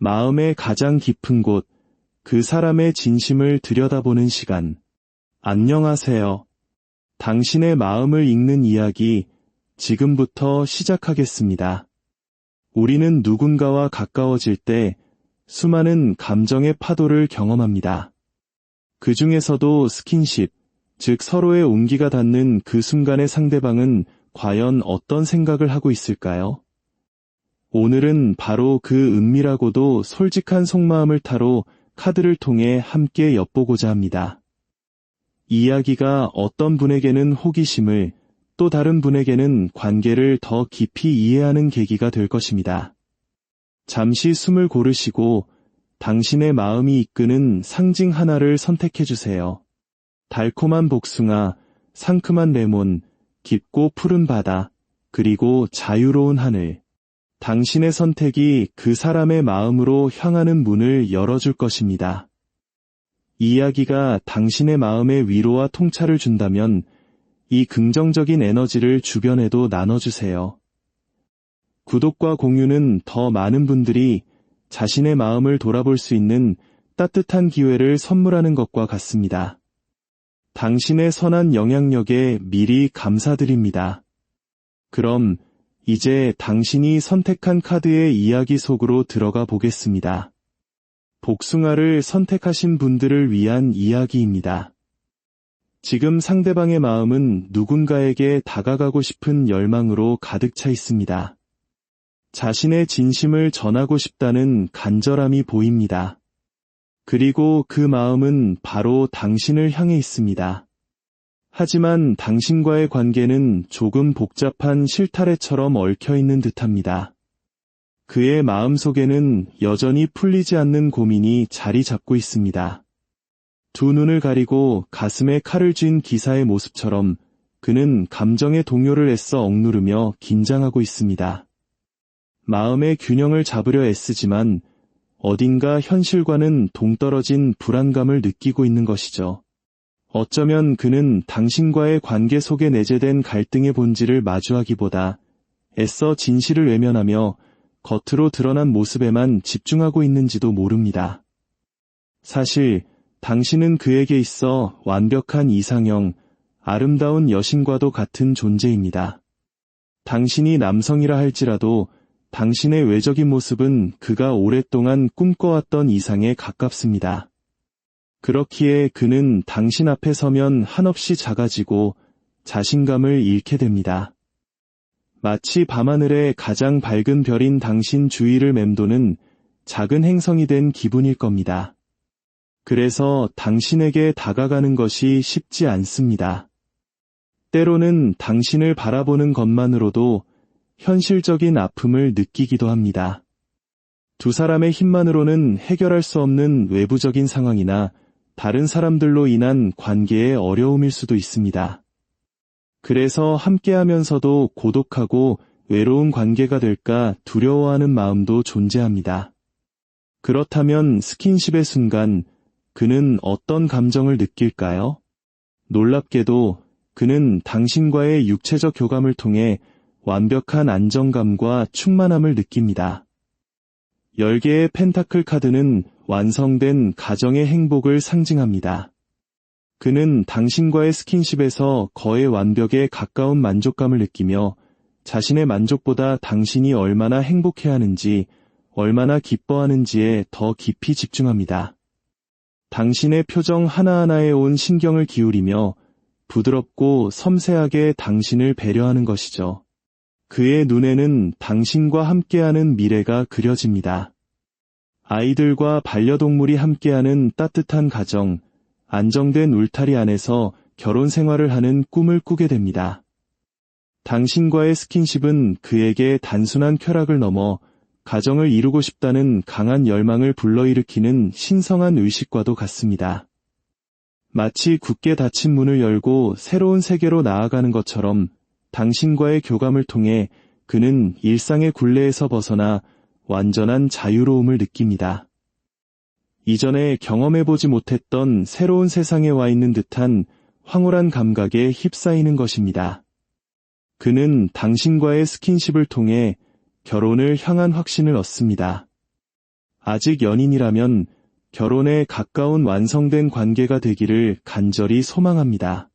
마음의 가장 깊은 곳, 그 사람의 진심을 들여다보는 시간. 안녕하세요. 당신의 마음을 읽는 이야기, 지금부터 시작하겠습니다. 우리는 누군가와 가까워질 때 수많은 감정의 파도를 경험합니다. 그 중에서도 스킨십, 즉 서로의 온기가 닿는 그 순간의 상대방은 과연 어떤 생각을 하고 있을까요? 오늘은 바로 그 은밀하고도 솔직한 속마음을 타로 카드를 통해 함께 엿보고자 합니다. 이야기가 어떤 분에게는 호기심을, 또 다른 분에게는 관계를 더 깊이 이해하는 계기가 될 것입니다. 잠시 숨을 고르시고 당신의 마음이 이끄는 상징 하나를 선택해주세요. 달콤한 복숭아, 상큼한 레몬, 깊고 푸른 바다, 그리고 자유로운 하늘. 당신의 선택이 그 사람의 마음으로 향하는 문을 열어줄 것입니다. 이야기가 당신의 마음에 위로와 통찰을 준다면 이 긍정적인 에너지를 주변에도 나눠주세요. 구독과 공유는 더 많은 분들이 자신의 마음을 돌아볼 수 있는 따뜻한 기회를 선물하는 것과 같습니다. 당신의 선한 영향력에 미리 감사드립니다. 그럼 이제 당신이 선택한 카드의 이야기 속으로 들어가 보겠습니다. 복숭아를 선택하신 분들을 위한 이야기입니다. 지금 상대방의 마음은 누군가에게 다가가고 싶은 열망으로 가득 차 있습니다. 자신의 진심을 전하고 싶다는 간절함이 보입니다. 그리고 그 마음은 바로 당신을 향해 있습니다. 하지만 당신과의 관계는 조금 복잡한 실타래처럼 얽혀있는 듯합니다. 그의 마음속에는 여전히 풀리지 않는 고민이 자리 잡고 있습니다. 두 눈을 가리고 가슴에 칼을 쥔 기사의 모습처럼 그는 감정의 동요를 애써 억누르며 긴장하고 있습니다. 마음의 균형을 잡으려 애쓰지만 어딘가 현실과는 동떨어진 불안감을 느끼고 있는 것이죠. 어쩌면 그는 당신과의 관계 속에 내재된 갈등의 본질을 마주하기보다 애써 진실을 외면하며 겉으로 드러난 모습에만 집중하고 있는지도 모릅니다. 사실 당신은 그에게 있어 완벽한 이상형, 아름다운 여신과도 같은 존재입니다. 당신이 남성이라 할지라도 당신의 외적인 모습은 그가 오랫동안 꿈꿔왔던 이상에 가깝습니다. 그렇기에 그는 당신 앞에 서면 한없이 작아지고 자신감을 잃게 됩니다. 마치 밤하늘의 가장 밝은 별인 당신 주위를 맴도는 작은 행성이 된 기분일 겁니다. 그래서 당신에게 다가가는 것이 쉽지 않습니다. 때로는 당신을 바라보는 것만으로도 현실적인 아픔을 느끼기도 합니다. 두 사람의 힘만으로는 해결할 수 없는 외부적인 상황이나 다른 사람들로 인한 관계의 어려움일 수도 있습니다. 그래서 함께하면서도 고독하고 외로운 관계가 될까 두려워하는 마음도 존재합니다. 그렇다면 스킨십의 순간 그는 어떤 감정을 느낄까요? 놀랍게도 그는 당신과의 육체적 교감을 통해 완벽한 안정감과 충만함을 느낍니다. 10개의 펜타클 카드는 완성된 가정의 행복을 상징합니다. 그는 당신과의 스킨십에서 거의 완벽에 가까운 만족감을 느끼며 자신의 만족보다 당신이 얼마나 행복해하는지, 얼마나 기뻐하는지에 더 깊이 집중합니다. 당신의 표정 하나하나에 온 신경을 기울이며 부드럽고 섬세하게 당신을 배려하는 것이죠. 그의 눈에는 당신과 함께하는 미래가 그려집니다. 아이들과 반려동물이 함께하는 따뜻한 가정, 안정된 울타리 안에서 결혼 생활을 하는 꿈을 꾸게 됩니다. 당신과의 스킨십은 그에게 단순한 쾌락을 넘어 가정을 이루고 싶다는 강한 열망을 불러일으키는 신성한 의식과도 같습니다. 마치 굳게 닫힌 문을 열고 새로운 세계로 나아가는 것처럼 당신과의 교감을 통해 그는 일상의 굴레에서 벗어나 완전한 자유로움을 느낍니다. 이전에 경험해보지 못했던 새로운 세상에 와 있는 듯한 황홀한 감각에 휩싸이는 것입니다. 그는 당신과의 스킨십을 통해 결혼을 향한 확신을 얻습니다. 아직 연인이라면 결혼에 가까운 완성된 관계가 되기를 간절히 소망합니다.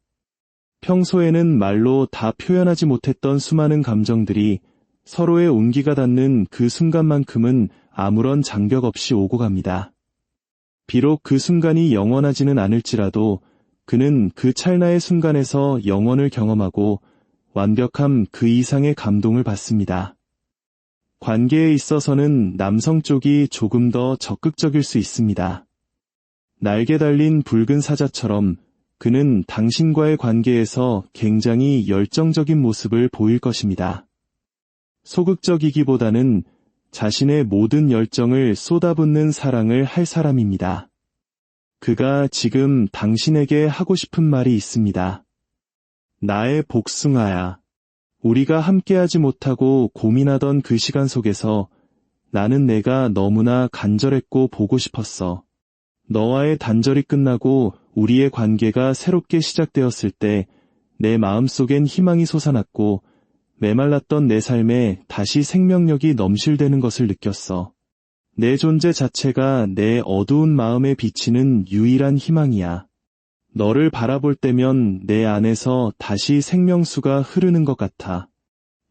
평소에는 말로 다 표현하지 못했던 수많은 감정들이 서로의 온기가 닿는 그 순간만큼은 아무런 장벽 없이 오고 갑니다. 비록 그 순간이 영원하지는 않을지라도 그는 그 찰나의 순간에서 영원을 경험하고 완벽함 그 이상의 감동을 받습니다. 관계에 있어서는 남성 쪽이 조금 더 적극적일 수 있습니다. 날개 달린 붉은 사자처럼 그는 당신과의 관계에서 굉장히 열정적인 모습을 보일 것입니다. 소극적이기보다는 자신의 모든 열정을 쏟아붓는 사랑을 할 사람입니다. 그가 지금 당신에게 하고 싶은 말이 있습니다. 나의 복숭아야. 우리가 함께하지 못하고 고민하던 그 시간 속에서 나는 내가 너무나 간절했고 보고 싶었어. 너와의 단절이 끝나고 우리의 관계가 새롭게 시작되었을 때 내 마음속엔 희망이 솟아났고 메말랐던 내 삶에 다시 생명력이 넘실대는 것을 느꼈어. 내 존재 자체가 내 어두운 마음에 비치는 유일한 희망이야. 너를 바라볼 때면 내 안에서 다시 생명수가 흐르는 것 같아.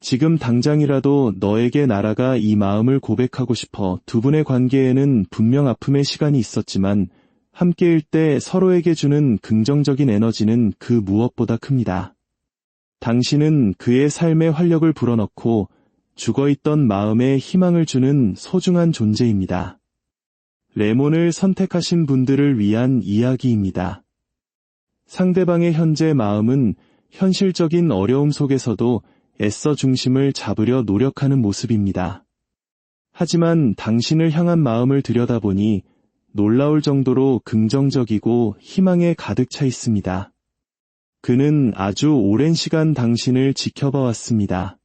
지금 당장이라도 너에게 날아가 이 마음을 고백하고 싶어. 두 분의 관계에는 분명 아픔의 시간이 있었지만 함께일 때 서로에게 주는 긍정적인 에너지는 그 무엇보다 큽니다. 당신은 그의 삶에 활력을 불어넣고 죽어있던 마음에 희망을 주는 소중한 존재입니다. 레몬을 선택하신 분들을 위한 이야기입니다. 상대방의 현재 마음은 현실적인 어려움 속에서도 애써 중심을 잡으려 노력하는 모습입니다. 하지만 당신을 향한 마음을 들여다보니 놀라울 정도로 긍정적이고 희망에 가득 차 있습니다. 그는 아주 오랜 시간 당신을 지켜봐 왔습니다.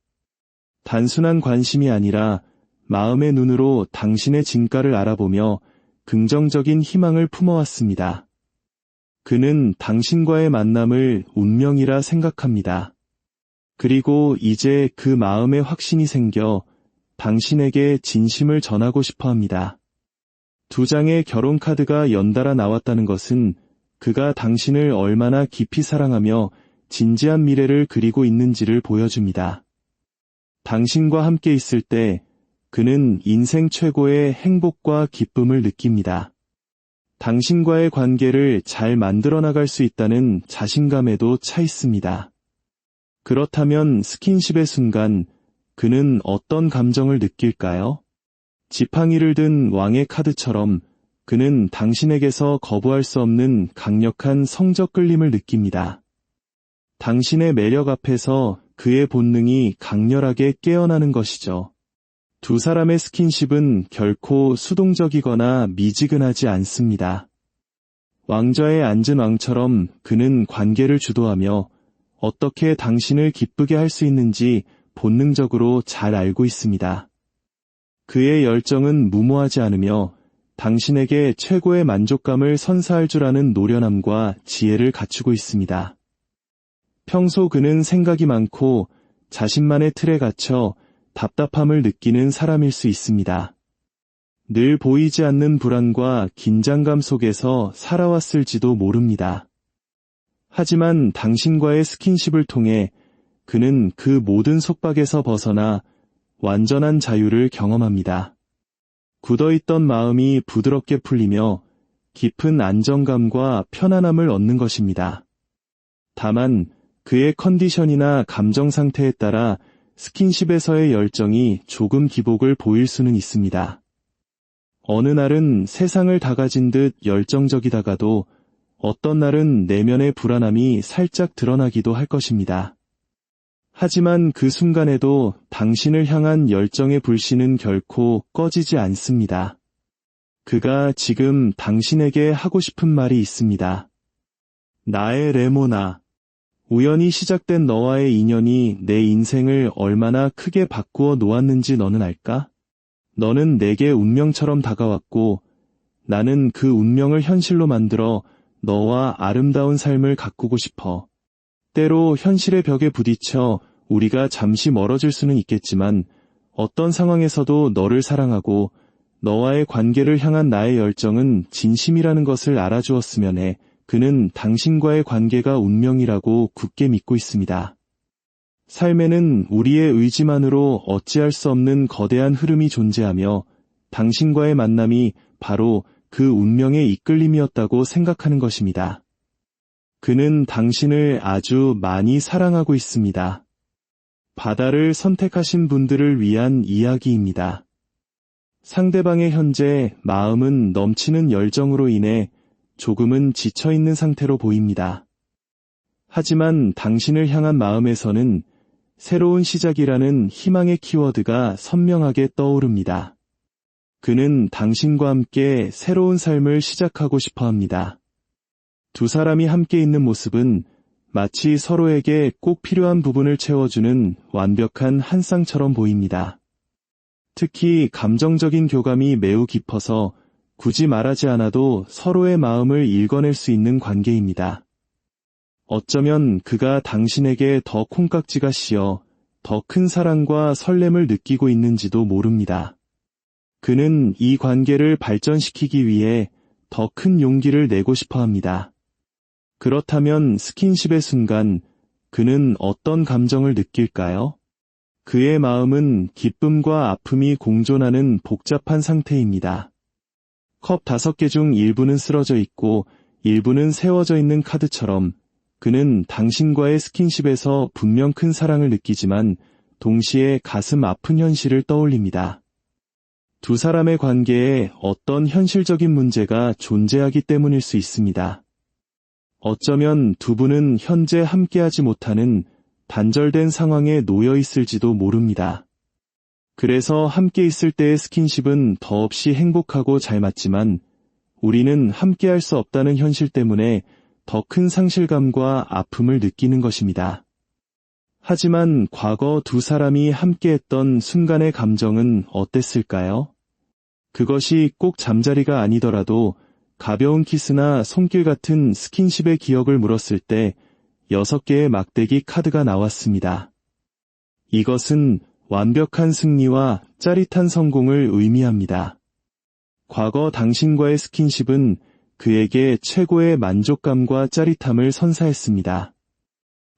단순한 관심이 아니라 마음의 눈으로 당신의 진가를 알아보며 긍정적인 희망을 품어왔습니다. 그는 당신과의 만남을 운명이라 생각합니다. 그리고 이제 그 마음에 확신이 생겨 당신에게 진심을 전하고 싶어 합니다. 두 장의 결혼 카드가 연달아 나왔다는 것은 그가 당신을 얼마나 깊이 사랑하며 진지한 미래를 그리고 있는지를 보여줍니다. 당신과 함께 있을 때 그는 인생 최고의 행복과 기쁨을 느낍니다. 당신과의 관계를 잘 만들어 나갈 수 있다는 자신감에도 차 있습니다. 그렇다면 스킨십의 순간 그는 어떤 감정을 느낄까요? 지팡이를 든 왕의 카드처럼 그는 당신에게서 거부할 수 없는 강력한 성적 끌림을 느낍니다. 당신의 매력 앞에서 그의 본능이 강렬하게 깨어나는 것이죠. 두 사람의 스킨십은 결코 수동적이거나 미지근하지 않습니다. 왕좌에 앉은 왕처럼 그는 관계를 주도하며 어떻게 당신을 기쁘게 할 수 있는지 본능적으로 잘 알고 있습니다. 그의 열정은 무모하지 않으며 당신에게 최고의 만족감을 선사할 줄 아는 노련함과 지혜를 갖추고 있습니다. 평소 그는 생각이 많고 자신만의 틀에 갇혀 답답함을 느끼는 사람일 수 있습니다. 늘 보이지 않는 불안과 긴장감 속에서 살아왔을지도 모릅니다. 하지만 당신과의 스킨십을 통해 그는 그 모든 속박에서 벗어나 완전한 자유를 경험합니다. 굳어있던 마음이 부드럽게 풀리며 깊은 안정감과 편안함을 얻는 것입니다. 다만 그의 컨디션이나 감정 상태에 따라 스킨십에서의 열정이 조금 기복을 보일 수는 있습니다. 어느 날은 세상을 다 가진 듯 열정적이다가도 어떤 날은 내면의 불안함이 살짝 드러나기도 할 것입니다. 하지만 그 순간에도 당신을 향한 열정의 불씨는 결코 꺼지지 않습니다. 그가 지금 당신에게 하고 싶은 말이 있습니다. 나의 레모나. 우연히 시작된 너와의 인연이 내 인생을 얼마나 크게 바꾸어 놓았는지 너는 알까? 너는 내게 운명처럼 다가왔고 나는 그 운명을 현실로 만들어 너와 아름다운 삶을 가꾸고 싶어. 때로 현실의 벽에 부딪혀 우리가 잠시 멀어질 수는 있겠지만 어떤 상황에서도 너를 사랑하고 너와의 관계를 향한 나의 열정은 진심이라는 것을 알아주었으면 해. 그는 당신과의 관계가 운명이라고 굳게 믿고 있습니다. 삶에는 우리의 의지만으로 어찌할 수 없는 거대한 흐름이 존재하며 당신과의 만남이 바로 그 운명의 이끌림이었다고 생각하는 것입니다. 그는 당신을 아주 많이 사랑하고 있습니다. 바다를 선택하신 분들을 위한 이야기입니다. 상대방의 현재 마음은 넘치는 열정으로 인해 조금은 지쳐있는 상태로 보입니다. 하지만 당신을 향한 마음에서는 새로운 시작이라는 희망의 키워드가 선명하게 떠오릅니다. 그는 당신과 함께 새로운 삶을 시작하고 싶어 합니다. 두 사람이 함께 있는 모습은 마치 서로에게 꼭 필요한 부분을 채워주는 완벽한 한 쌍처럼 보입니다. 특히 감정적인 교감이 매우 깊어서 굳이 말하지 않아도 서로의 마음을 읽어낼 수 있는 관계입니다. 어쩌면 그가 당신에게 더 콩깍지가 씌어 더 큰 사랑과 설렘을 느끼고 있는지도 모릅니다. 그는 이 관계를 발전시키기 위해 더 큰 용기를 내고 싶어 합니다. 그렇다면 스킨십의 순간 그는 어떤 감정을 느낄까요? 그의 마음은 기쁨과 아픔이 공존하는 복잡한 상태입니다. 컵 5개 중 일부는 쓰러져 있고 일부는 세워져 있는 카드처럼 그는 당신과의 스킨십에서 분명 큰 사랑을 느끼지만 동시에 가슴 아픈 현실을 떠올립니다. 두 사람의 관계에 어떤 현실적인 문제가 존재하기 때문일 수 있습니다. 어쩌면 두 분은 현재 함께하지 못하는 단절된 상황에 놓여 있을지도 모릅니다. 그래서 함께 있을 때의 스킨십은 더없이 행복하고 잘 맞지만 우리는 함께할 수 없다는 현실 때문에 더 큰 상실감과 아픔을 느끼는 것입니다. 하지만 과거 두 사람이 함께했던 순간의 감정은 어땠을까요? 그것이 꼭 잠자리가 아니더라도 가벼운 키스나 손길 같은 스킨십의 기억을 물었을 때 6개의 막대기 카드가 나왔습니다. 이것은 완벽한 승리와 짜릿한 성공을 의미합니다. 과거 당신과의 스킨십은 그에게 최고의 만족감과 짜릿함을 선사했습니다.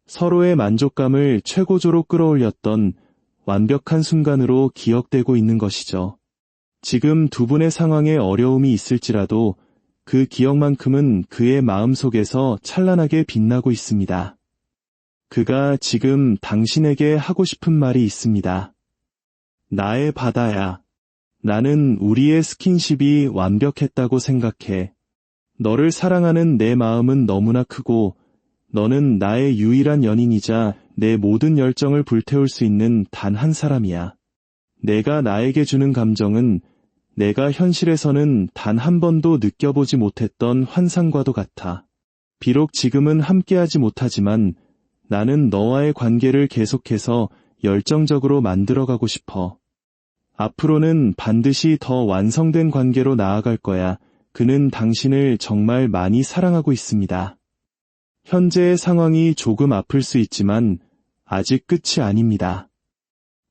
서로의 만족감을 최고조로 끌어올렸던 완벽한 순간으로 기억되고 있는 것이죠. 지금 두 분의 상황에 어려움이 있을지라도 그 기억만큼은 그의 마음속에서 찬란하게 빛나고 있습니다. 그가 지금 당신에게 하고 싶은 말이 있습니다. 나의 바다야. 나는 우리의 스킨십이 완벽했다고 생각해. 너를 사랑하는 내 마음은 너무나 크고 너는 나의 유일한 연인이자 내 모든 열정을 불태울 수 있는 단 한 사람이야. 내가 나에게 주는 감정은 내가 현실에서는 단 한 번도 느껴보지 못했던 환상과도 같아. 비록 지금은 함께하지 못하지만 나는 너와의 관계를 계속해서 열정적으로 만들어가고 싶어. 앞으로는 반드시 더 완성된 관계로 나아갈 거야. 그는 당신을 정말 많이 사랑하고 있습니다. 현재의 상황이 조금 아플 수 있지만 아직 끝이 아닙니다.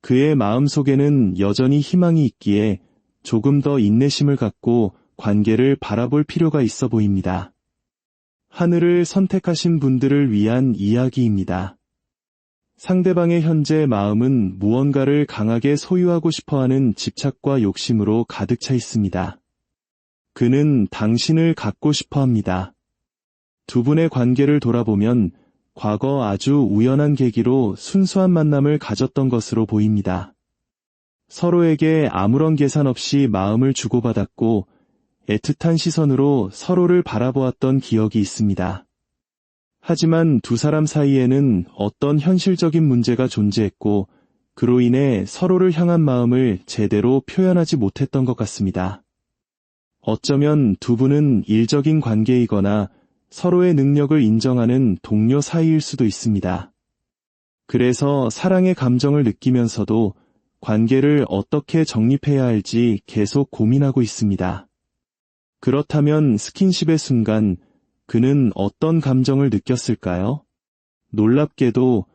그의 마음속에는 여전히 희망이 있기에 조금 더 인내심을 갖고 관계를 바라볼 필요가 있어 보입니다. 하늘을 선택하신 분들을 위한 이야기입니다. 상대방의 현재 마음은 무언가를 강하게 소유하고 싶어하는 집착과 욕심으로 가득 차 있습니다. 그는 당신을 갖고 싶어 합니다. 두 분의 관계를 돌아보면 과거 아주 우연한 계기로 순수한 만남을 가졌던 것으로 보입니다. 서로에게 아무런 계산 없이 마음을 주고받았고 애틋한 시선으로 서로를 바라보았던 기억이 있습니다. 하지만 두 사람 사이에는 어떤 현실적인 문제가 존재했고 그로 인해 서로를 향한 마음을 제대로 표현하지 못했던 것 같습니다. 어쩌면 두 분은 일적인 관계이거나 서로의 능력을 인정하는 동료 사이일 수도 있습니다. 그래서 사랑의 감정을 느끼면서도 관계를 어떻게 정립해야 할지 계속 고민하고 있습니다. 그렇다면 스킨십의 순간 그는 어떤 감정을 느꼈을까요? 놀랍게도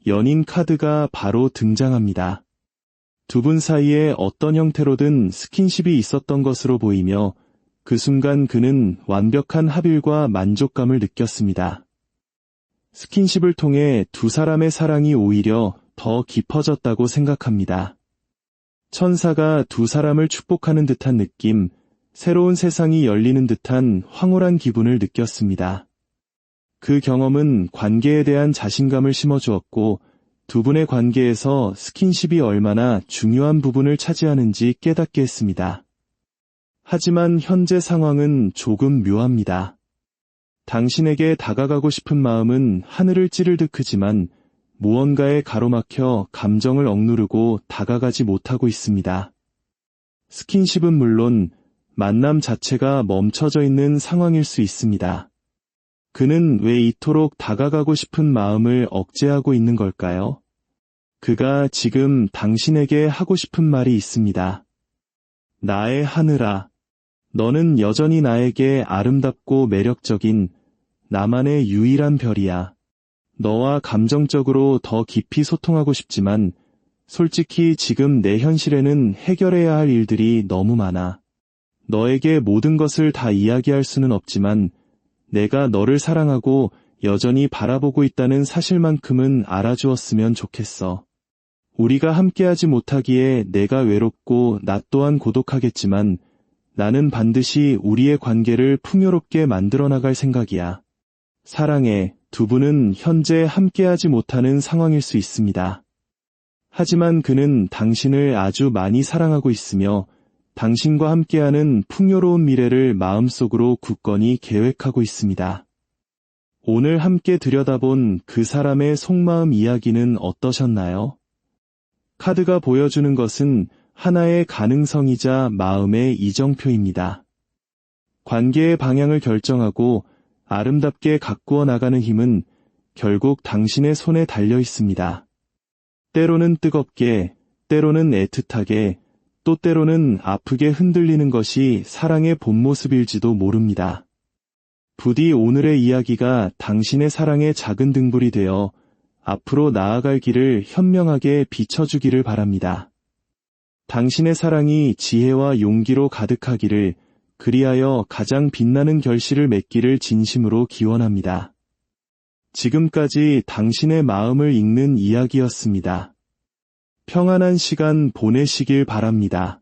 연인 카드가 바로 등장합니다. 두 분 사이에 어떤 형태로든 스킨십이 있었던 것으로 보이며 그 순간 그는 완벽한 합일과 만족감을 느꼈습니다. 스킨십을 통해 두 사람의 사랑이 오히려 더 깊어졌다고 생각합니다. 천사가 두 사람을 축복하는 듯한 느낌, 새로운 세상이 열리는 듯한 황홀한 기분을 느꼈습니다. 그 경험은 관계에 대한 자신감을 심어주었고 두 분의 관계에서 스킨십이 얼마나 중요한 부분을 차지하는지 깨닫게 했습니다. 하지만 현재 상황은 조금 묘합니다. 당신에게 다가가고 싶은 마음은 하늘을 찌를 듯 크지만 무언가에 가로막혀 감정을 억누르고 다가가지 못하고 있습니다. 스킨십은 물론 만남 자체가 멈춰져 있는 상황일 수 있습니다. 그는 왜 이토록 다가가고 싶은 마음을 억제하고 있는 걸까요? 그가 지금 당신에게 하고 싶은 말이 있습니다. 나의 하늘아, 너는 여전히 나에게 아름답고 매력적인 나만의 유일한 별이야. 너와 감정적으로 더 깊이 소통하고 싶지만 솔직히 지금 내 현실에는 해결해야 할 일들이 너무 많아. 너에게 모든 것을 다 이야기할 수는 없지만 내가 너를 사랑하고 여전히 바라보고 있다는 사실만큼은 알아주었으면 좋겠어. 우리가 함께하지 못하기에 내가 외롭고 나 또한 고독하겠지만 나는 반드시 우리의 관계를 풍요롭게 만들어 나갈 생각이야. 사랑해, 두 분은 현재 함께하지 못하는 상황일 수 있습니다. 하지만 그는 당신을 아주 많이 사랑하고 있으며 당신과 함께하는 풍요로운 미래를 마음속으로 굳건히 계획하고 있습니다. 오늘 함께 들여다본 그 사람의 속마음 이야기는 어떠셨나요? 카드가 보여주는 것은 하나의 가능성이자 마음의 이정표입니다. 관계의 방향을 결정하고 아름답게 가꾸어 나가는 힘은 결국 당신의 손에 달려 있습니다. 때로는 뜨겁게, 때로는 애틋하게, 또 때로는 아프게 흔들리는 것이 사랑의 본 모습일지도 모릅니다. 부디 오늘의 이야기가 당신의 사랑의 작은 등불이 되어 앞으로 나아갈 길을 현명하게 비춰주기를 바랍니다. 당신의 사랑이 지혜와 용기로 가득하기를, 그리하여 가장 빛나는 결실을 맺기를 진심으로 기원합니다. 지금까지 당신의 마음을 읽는 이야기였습니다. 평안한 시간 보내시길 바랍니다.